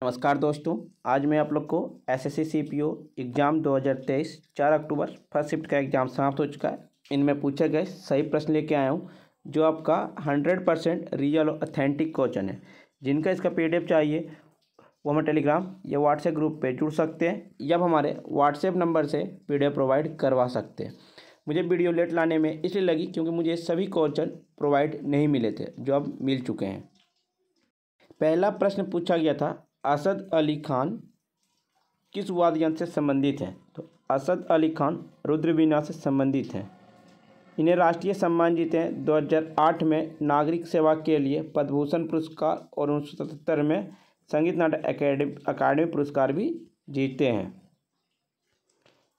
नमस्कार दोस्तों, आज मैं आप लोग को SSC CPO exam 2023 4 October first shift का एग्ज़ाम समाप्त हो चुका है। इनमें पूछे गए सही प्रश्न लेके आया हूँ जो आपका 100% रियल और ऑथेंटिक क्वेश्चन है। जिनका इसका पीडीएफ चाहिए वो हमें टेलीग्राम या व्हाट्सएप ग्रुप पे जुड़ सकते हैं या हमारे व्हाट्सएप नंबर से पीडीएफ प्रोवाइड करवा सकते हैं। मुझे वीडियो लेट लाने में इसलिए लगी क्योंकि मुझे सभी क्वेश्चन प्रोवाइड नहीं मिले थे जो अब मिल चुके हैं। पहला प्रश्न पूछा गया था, असद अली खान किस वाद्य यंत्र से संबंधित हैं? तो असद अली खान रुद्रवीणा से संबंधित हैं। इन्हें राष्ट्रीय सम्मान जीते हैं। 2008 में नागरिक सेवा के लिए पद्म भूषण पुरस्कार और 1977 में संगीत नाटक अकादमी पुरस्कार भी जीते हैं।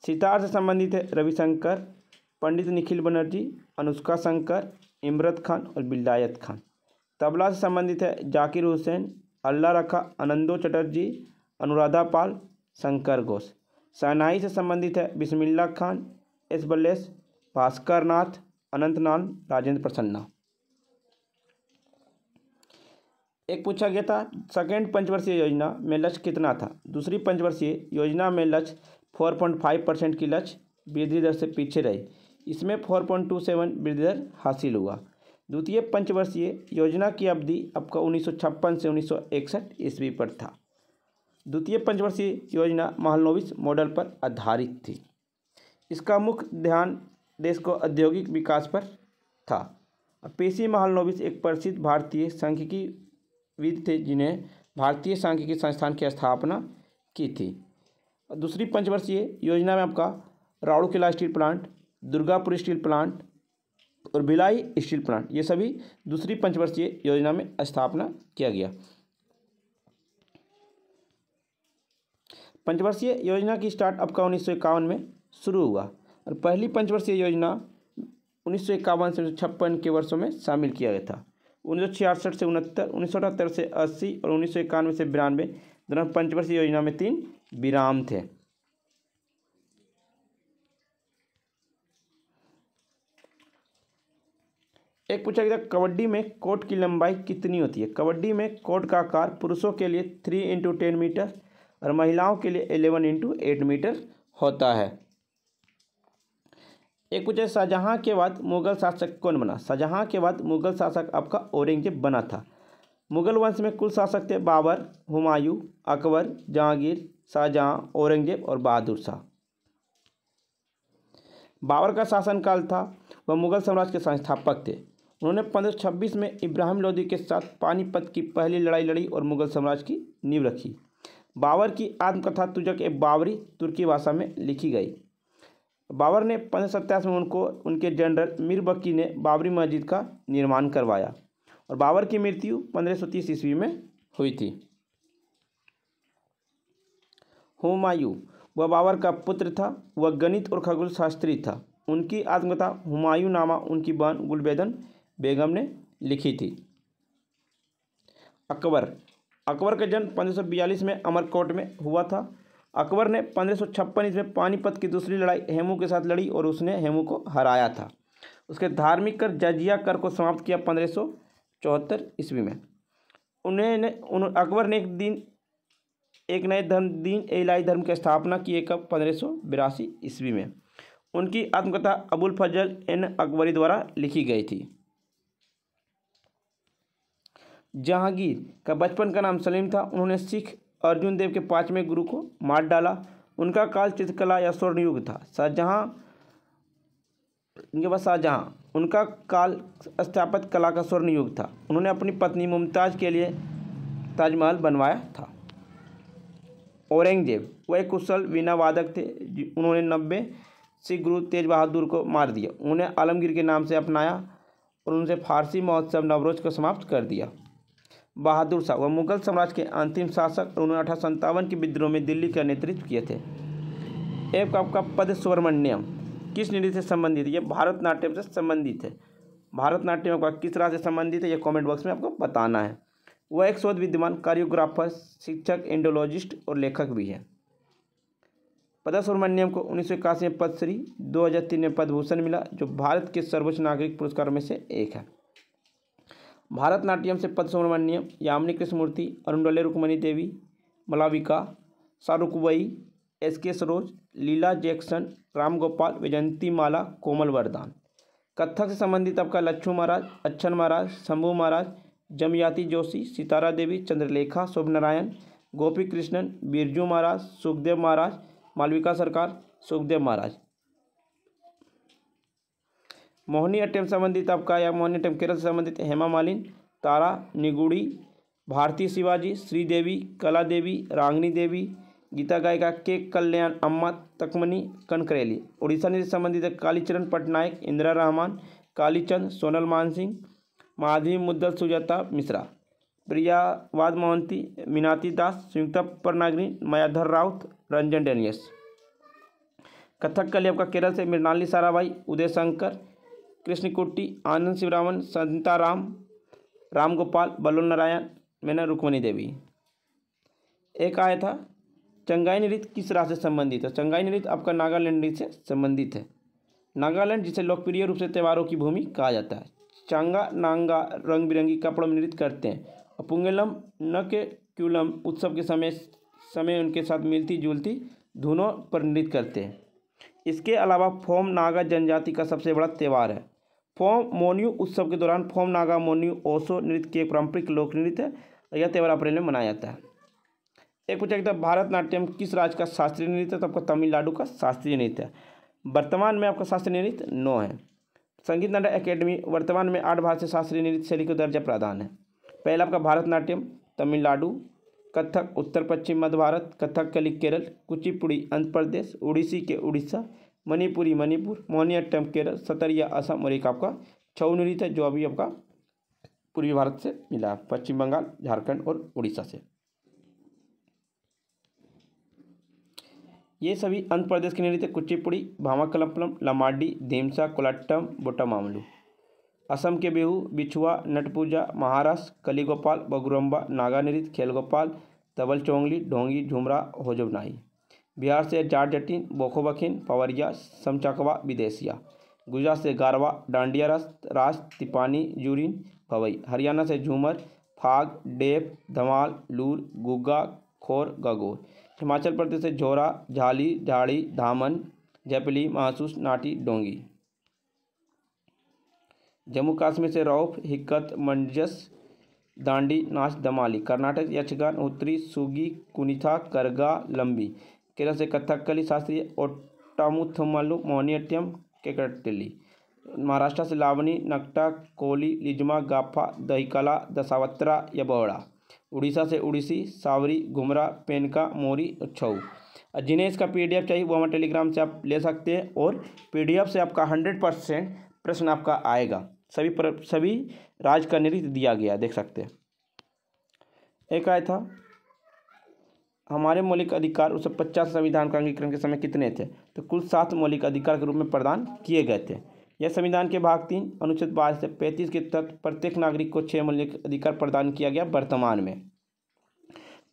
सितार से संबंधित है रविशंकर, पंडित निखिल बनर्जी, अनुष्का शंकर, इमरत खान और विलायत खान। तबला से संबंधित है जाकिर हुसैन, अल्लाह रखा, आनंदो चटर्जी, अनुराधा पाल, शंकर घोष। शहनाई से संबंधित है बिस्मिल्लाह खान, एस बल्लेश, भास्कर नाथ, अनंतनाग, राजेंद्र प्रसन्ना। एक पूछा गया था, सेकेंड पंचवर्षीय योजना में लक्ष्य कितना था? दूसरी पंचवर्षीय योजना में लक्ष्य 4.5% की लक्ष्य वृद्धि दर से पीछे रही। इसमें 4.27 वृद्धि दर हासिल हुआ। द्वितीय पंचवर्षीय योजना की अवधि आपका 1956 से 1961 ईस्वी पर था। द्वितीय पंचवर्षीय योजना महालनोबिस मॉडल पर आधारित थी। इसका मुख्य ध्यान देश को औद्योगिक विकास पर था। पीसी महालनोबिस एक प्रसिद्ध भारतीय सांख्यिकीविद थे जिन्हें भारतीय सांख्यिकी संस्थान की स्थापना की थी। दूसरी पंचवर्षीय योजना में आपका Rourkela steel plant, Durgapur steel plant और भिलाई स्टील प्लांट ये सभी दूसरी पंचवर्षीय योजना में स्थापना किया गया। पंचवर्षीय योजना की स्टार्ट आपका 1951 में शुरू हुआ और पहली पंचवर्षीय योजना 1951 से 1956 के वर्षों में शामिल किया गया था। 1966 से 69, 1978 से 80 और 1991 से 92 दोनों पंचवर्षीय योजना में 3 विराम थे। एक पूछा गया, कबड्डी में कोर्ट की लंबाई कितनी होती है? कबड्डी में कोर्ट का आकार पुरुषों के लिए 3x10 मीटर और महिलाओं के लिए 11x8 मीटर होता है। एक पूछा, शाहजहां के बाद मुगल शासक कौन बना? शाहजहां के बाद मुगल शासक आपका औरंगजेब बना था। मुगल वंश में कुल शासक थे बाबर, हुमायूं, अकबर, जहांगीर, शाहजहां, औरंगजेब और बहादुर शाह। बाबर का शासनकाल था, वह मुगल साम्राज्य के संस्थापक थे। उन्होंने 1526 में इब्राहिम लोदी के साथ पानीपत की पहली लड़ाई लड़ी और मुगल साम्राज्य की नींव रखी। बाबर की आत्मकथा तुजक ए बाबरी तुर्की भाषा में लिखी गई। बाबर ने 1587 में उनके जनरल मीर बकी ने बाबरी मस्जिद का निर्माण करवाया और बाबर की मृत्यु 1530 ईस्वी में हुई थी। हुमायूं वह बाबर का पुत्र था। वह गणित और खगोल शास्त्री था। उनकी आत्मकथा हुमायूं नामा उनकी बहन गुलबेदन बेगम ने लिखी थी। अकबर का जन्म 1542 में अमरकोट में हुआ था। अकबर ने 1556 ईस्वी में पानीपत की दूसरी लड़ाई हेमू के साथ लड़ी और उसने हेमू को हराया था। उसके धार्मिक कर जजिया कर को समाप्त किया 1574 ईस्वी में। अकबर ने एक नए धर्म दीन इलाही धर्म की स्थापना की 1582 ईस्वी में। उनकी आत्मकथा अबुल फजल एन अकबरी द्वारा लिखी गई थी। जहांगीर का बचपन का नाम सलीम था। उन्होंने सिख अर्जुन देव के 5वें गुरु को मार डाला। उनका काल चित्रकला या स्वर्ण युग था। शाहजहां उनका काल स्थापत्य कला का स्वर्ण युग था। उन्होंने अपनी पत्नी मुमताज़ के लिए ताजमहल बनवाया था। औरंगजेब वह एक कुशल वीणा वादक थे। उन्होंने 90 सिख गुरु तेज बहादुर को मार दिया। उन्होंने आलमगीर के नाम से अपनाया और उनसे फारसी महोत्सव नवरोज को समाप्त कर दिया। बहादुर शाह वह मुगल साम्राज्य के अंतिम शासक और उन्होंने 1857 के विद्रोह में दिल्ली का नेतृत्व किए थे। एक आपका पद सुब्रमण्यम किस नृत्य से संबंधित है? यह भारतनाट्यम से संबंधित है। भारतनाट्यम आपका किस राज्य से संबंधित है? यह कमेंट बॉक्स में आपको बताना है। वह एक शोध विद्वान, कोरियोग्राफर, शिक्षक, इंडोलॉजिस्ट और लेखक भी है। पद सुब्रमण्यम को 1981 में पद्मश्री, 2003 में पद्म भूषण मिला जो भारत के सर्वोच्च नागरिक पुरस्कारों में से एक है। भारतनाट्यम से पद्म सुब्रमण्यम, यामिनी कृष्णमूर्ति, अरुण डोले, रुक्मणी देवी, मलाविका, शाहरुख वई, SK सरोज, लीला जैक्सन, राम गोपाल, वैजयंती माला, कोमल वरदान। कथक से संबंधित आपका लच्छू महाराज, अच्छन महाराज, शंभू महाराज, जमयाति जोशी, सितारा देवी, चंद्रलेखा, शुभ नारायण, गोपी कृष्णन, बिरजू महाराज, सुखदेव महाराज, मालविका सरकार, सुखदेव महाराज। मोहिनी अट्टम संबंधित आपका या मोहिनी अट्टम केरल से संबंधित हेमा मालिनी, तारा निगुड़ी, भारती शिवाजी, श्रीदेवी, कला देवी, रागिनी देवी, गीता गायिका के कल्याण अम्मा, तकमनी कनकरेली। उड़ीसा से संबंधित कालीचरण पटनायक, इंदिरा रहमान, कालीचंद, सोनल मानसिंह, माधवी मुद्दल, सुजाता मिश्रा, प्रियावाद मोहंती, मीनाती दास, संयुक्ता परनागरी, मायाधर राउत, रंजन डेनियस। कथक कली आपका केरल से मृणाली साराभाई, उदय शंकर, कृष्णकुट्टी, आनंद शिवरामन, संताराम, राम गोपाल, बल्लभ नारायण, मैंने रुक्मणी देवी। एक आया था चंगाई नृत्य किस राज्य से संबंधित है। चंगाई नृत्य आपका नागालैंड नृत्य से संबंधित है। नागालैंड जिसे लोकप्रिय रूप से त्योहारों की भूमि कहा जाता है। चांगा नांगा रंग बिरंगी कपड़ों में नृत्य करते हैं और पुंगलम न के क्यूलम उत्सव के समय उनके साथ मिलती जुलती धुनों पर नृत्य करते हैं। इसके अलावा फोम नागा जनजाति का सबसे बड़ा त्यौहार है। फोम मोन्यू उत्सव के दौरान फोम नागा मोन्यू ओसो नृत्य के पारंपरिक लोक नृत्य है। यह त्यौहार अप्रैल में मनाया जाता है। एक पूछा गया भारतनाट्यम किस राज्य का शास्त्रीय नृत्य है, तो आपका तमिलनाडु का शास्त्रीय नृत्य है। वर्तमान में आपका शास्त्रीय नृत्य 9 है। संगीत नाटक अकेडमी वर्तमान में 8 भारतीय शास्त्रीय नृत्य शैली को दर्जा प्रदान है। पहला आपका भारतनाट्यम तमिलनाडु, कथक उत्तर पश्चिम मध्य भारत, कथकली केरल, कुचिपुड़ी आंध्र प्रदेश, उड़ीसी के उड़ीसा, मणिपुरी मणिपुर, मोहिनीअट्टम केरल, सतरिया असम और एक आपका छऊ नृत्य है जो अभी आपका पूर्वी भारत से मिला, पश्चिम बंगाल, झारखंड और उड़ीसा से। ये सभी आंध्र प्रदेश के नृत्य कुचिपुड़ी, भामाकलपलम, लमाडी, धीमसा, कोलाट्टम, बोटामामलू। असम के बिहू, बिछुआ, नटपूजा, महाराष्ट्र कलीगोपाल, बगुरम्बा, नागा नृत्य, खेलगोपाल, तबल चोंगली, ढोंगी, झुमरा, होजबनाई। बिहार से जाट जटिन, बोखोबखिन, पवरिया, समचकवा, विदेशिया। गुजरात से गारवा, डांडिया रास, तिपानी, जूरिन, भवई। हरियाणा से झूमर, फाग, डेप, धमाल, लूर, गुग्गा, खोर, गगोर। हिमाचल प्रदेश से झोरा, झाली, झाड़ी, धामन, जयपली, महसूस, नाटी, डोंगी। जम्मू कश्मीर से रौफ, हिक्कत, मंजस, दांडी नाच, दमाली। कर्नाटक यक्षगान, उत्तरी सुगी, कुनिथा, करगा, लंबी। केरल से कथकली शास्त्रीय, ओट्टामुथमल्लू, मोहिनीअट्टम, केकट्टिली। महाराष्ट्र से लावनी, नकटा, कोली, लिजमा, गाफा, दहीकला, दशावत्रा या बोहड़ा। उड़ीसा से उड़ीसी, सावरी, घुमरा, पेनका, मोरी, छऊ। जिन्हें इसका PDF चाहिए वो हमारे टेलीग्राम से आप ले सकते हैं और PDF से आपका 100% प्रश्न आपका आएगा। सभी राज्य का नृत्य दिया गया, देख सकते हैं। एक आया था हमारे मौलिक अधिकार 1950 संविधान का अंगीकरण के समय कितने थे, तो कुल 7 मौलिक अधिकार के रूप में प्रदान किए गए थे। यह संविधान के भाग 3 अनुच्छेद 22 से 35 के तहत प्रत्येक नागरिक को 6 मौलिक अधिकार प्रदान किया गया। वर्तमान में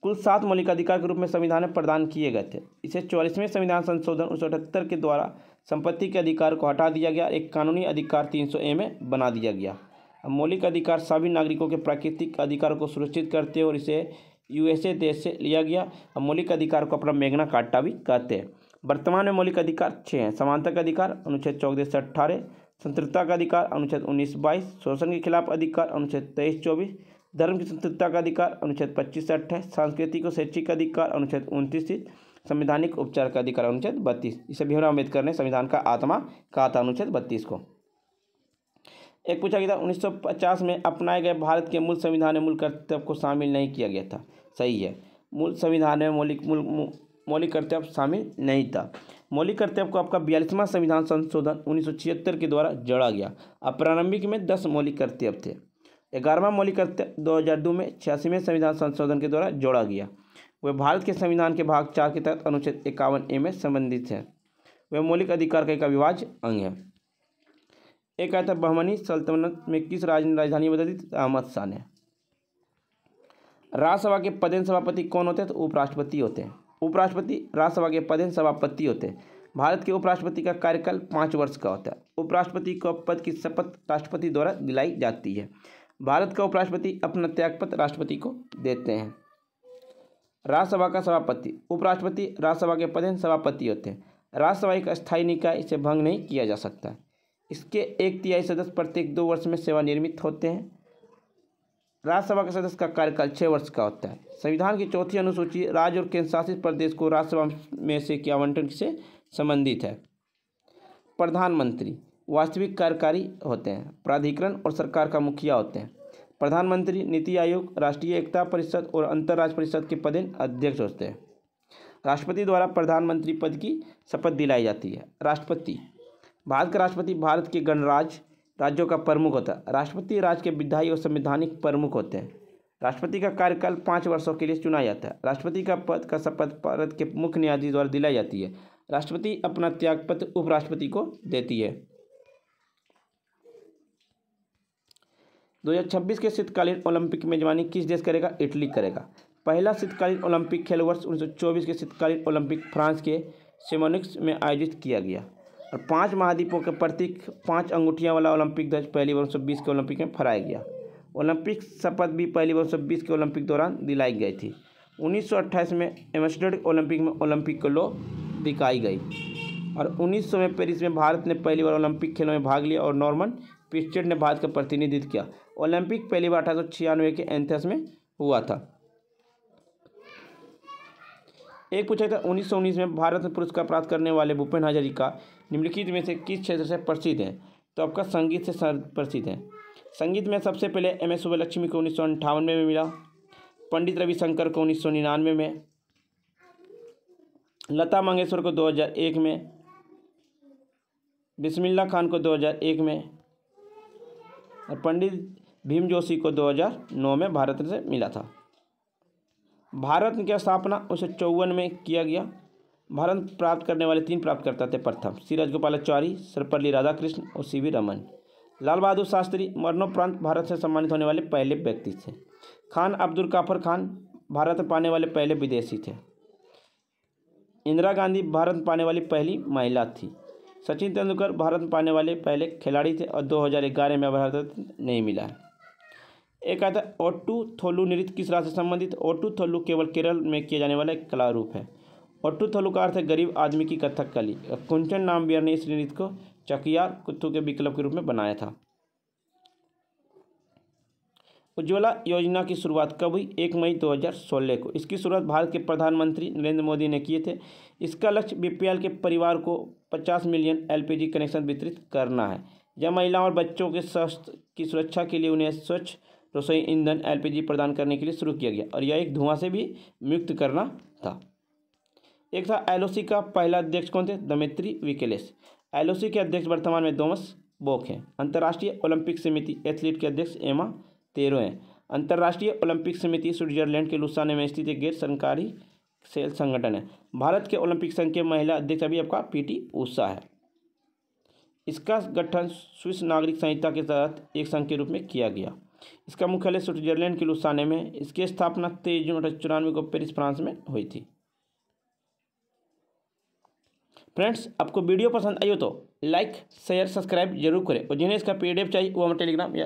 कुल 7 मौलिक अधिकार के रूप में संविधान में प्रदान किए गए थे। इसे 44वें संविधान संशोधन 1978 के द्वारा संपत्ति के अधिकार को हटा दिया गया, एक कानूनी अधिकार 300A में बना दिया गया। मौलिक अधिकार सभी नागरिकों के प्राकृतिक अधिकारों को सुरक्षित करते हैं और इसे USA देश से लिया गया। मौलिक अधिकार को अपना मैग्ना कार्टा भी कहते हैं। वर्तमान में मौलिक अधिकार 6 हैं। समानता का अधिकार अनुच्छेद 14 से 18, स्वतंत्रता का अधिकार अनुच्छेद 19-22, शोषण के खिलाफ अधिकार अनुच्छेद 23-24, धर्म की स्वतंत्रता का अधिकार अनुच्छेद 25 से 28, सांस्कृतिक और शैक्षिक अधिकार अनुच्छेद 29, संवैधानिक उपचार का अधिकार अनुच्छेद 32। इसे भीमराव अम्बेडकर ने संविधान का आत्मा कहा था अनुच्छेद 32 को। एक पूछा गया था 1950 में अपनाए गए भारत के मूल संविधान में मूल कर्तव्य को शामिल नहीं किया गया था। सही है, मूल संविधान में मौलिक कर्तव्य शामिल नहीं था। मौलिक कर्तव्य को आपका 42वां संविधान संशोधन 1976 के द्वारा जोड़ा गया। अब प्रारंभिक में 10 मौलिक कर्तव्य थे। 11वां मौलिक कर्तव्य 2002 में 86वें संविधान संशोधन के द्वारा जोड़ा गया। वह भारत के संविधान के भाग 4 के तहत अनुच्छेद 51A में संबंधित है। वह मौलिक अधिकार का एक अविभाज्य अंग है। एक आया था बहमनी सल्तनत में किस राज्य ने राजधानी बदली थी? अहमद शाह ने। राज्यसभा के पदेन सभापति कौन होते हैं? तो उपराष्ट्रपति होते हैं। उपराष्ट्रपति राज्यसभा के पदेन सभापति होते हैं। भारत के उपराष्ट्रपति का कार्यकाल 5 वर्ष का होता है। उपराष्ट्रपति को पद की शपथ राष्ट्रपति द्वारा दिलाई जाती है। भारत का उपराष्ट्रपति अपना त्यागपत्र राष्ट्रपति को देते हैं। राज्यसभा का सभापति, उपराष्ट्रपति राज्यसभा के पदेन सभापति होते हैं। राज्यसभा एक अस्थायी निकाय, इसे भंग नहीं किया जा सकता। इसके 1/3 सदस्य प्रत्येक 2 वर्ष में सेवानिवृत्त होते हैं। राज्यसभा के सदस्य का कार्यकाल 6 वर्ष का होता है। संविधान की 4वीं अनुसूची राज्य और केंद्र शासित प्रदेश को राज्यसभा में से के आवंटन से संबंधित है। प्रधानमंत्री वास्तविक कार्यकारी होते हैं। प्राधिकरण और सरकार का मुखिया होते हैं। प्रधानमंत्री नीति आयोग, राष्ट्रीय एकता परिषद और अंतर्राष्ट्रीय परिषद के पदेन अध्यक्ष होते हैं। राष्ट्रपति द्वारा प्रधानमंत्री पद की शपथ दिलाई जाती है। राष्ट्रपति, भारत का राष्ट्रपति भारत के गणराज्य राज्यों का प्रमुख होता है। राष्ट्रपति राज्य के विधायी और संवैधानिक प्रमुख होते हैं। राष्ट्रपति का कार्यकाल 5 वर्षों के लिए चुना जाता है। राष्ट्रपति का पद का शपथ भारत के मुख्य न्यायाधीश द्वारा दिलाई जाती है। राष्ट्रपति अपना त्यागपत्र उपराष्ट्रपति को देती है। 2026 के शीतकालीन ओलंपिक मेजबानी किस देश करेगा? इटली करेगा। पहला शीतकालीन ओलंपिक खेल वर्ष 1924 के शीतकालीन ओलंपिक फ्रांस के शेमोनिक्स में आयोजित किया गया। और 5 महाद्वीपों के प्रतीक 5 अंगूठियां वाला ओलंपिक ध्वज पहली बार 1920 के ओलंपिक में फहराया गया। ओलंपिक शपथ भी पहली बार 1920 के ओलंपिक दौरान दिलाई गई थी। 1928 में एम्स्टर्डम ओलंपिक में ओलंपिक लो दिखाई गई। और 1900 में पेरिस में भारत ने पहली बार ओलंपिक खेलों में भाग लिया और नॉर्मन पिस्टेड ने भारत का प्रतिनिधित्व किया। ओलंपिक पहली बार 1896 के एथेंस में हुआ था। एक पूछा था 1919 में भारत में पुरस्कार प्राप्त करने वाले भूपेन हजारिका निम्नलिखित में से किस क्षेत्र से प्रसिद्ध हैं? तो आपका संगीत से प्रसिद्ध हैं। संगीत में सबसे पहले एम एस सुब्बलक्ष्मी को 1958 में मिला। पंडित रविशंकर को 1999 में, लता मंगेशकर को 2001 में, बिस्मिल्लाह खान को 2001 में और पंडित भीम जोशी को 2009 में भारत से मिला था। भारत की स्थापना 1954 में किया गया। भारत प्राप्त करने वाले 3 प्राप्तकर्ता थे। प्रथम श्री राजगोपालाचारी, सर्वपल्ली राधाकृष्ण और सी वी रमन। लाल बहादुर शास्त्री मरणोपरांत भारत से सम्मानित होने वाले पहले व्यक्ति थे। खान अब्दुल काफर खान भारत में पाने वाले पहले विदेशी थे। इंदिरा गांधी भारत में पाने वाली पहली महिला थी। सचिन तेंदुलकर भारत में पाने वाले पहले खिलाड़ी थे और 2011 में भारत नहीं मिला है। एक आता है ओट्टू थोलू नृत्य किस राज्य से संबंधित? ओट्टू थोलू केवल केरल में किया जाने वाला एक कला रूप है। ओट्टू थोलू का अर्थ है गरीब आदमी की कथक कली। कुंचन नाम्बियर ने इस नृत्य को चकियार कुत्तू के विकल्प के रूप में बनाया था। उज्ज्वला योजना की शुरुआत कब हुई? 1 मई 2016 को। इसकी शुरुआत भारत के प्रधानमंत्री नरेंद्र मोदी ने किए थे। इसका लक्ष्य बीपीएल के परिवार को 50 मिलियन एलपीजी कनेक्शन वितरित करना है। यह महिलाओं और बच्चों के स्वास्थ्य की सुरक्षा के लिए उन्हें स्वच्छ रसोई ईंधन एलपीजी प्रदान करने के लिए शुरू किया गया और यह एक धुआं से भी मुक्त करना था। एक था एलओसी का पहला अध्यक्ष कौन थे? दमित्री विकेलेस। एलओसी के अध्यक्ष वर्तमान में थॉमस बोक हैं। अंतर्राष्ट्रीय ओलंपिक समिति एथलीट के अध्यक्ष एमा तेरो हैं। अंतर्राष्ट्रीय ओलंपिक समिति स्विट्जरलैंड के लुसाने में स्थित एक गैर सरकारी संगठन है। भारत के ओलंपिक संघ के महिला अध्यक्ष अभी आपका पीटी उषा है। इसका गठन स्विस नागरिक संहिता के तहत एक संघ के रूप में किया गया। इसका मुख्यालय स्विट्जरलैंड के लुसाने में। इसकी स्थापना 23 जून 1994 को पेरिस फ्रांस में हुई थी। फ्रेंड्स, आपको वीडियो पसंद आई हो तो लाइक शेयर सब्सक्राइब जरूर करें और जिन्हें इसका पीडीएफ चाहिए वो हम टेलीग्राम या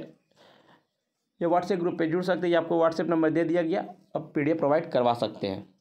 व्हाट्सएप ग्रुप पे जुड़ सकते हैं। आपको व्हाट्सएप नंबर दे दिया गया, अब पीडीएफ प्रोवाइड करवा सकते हैं।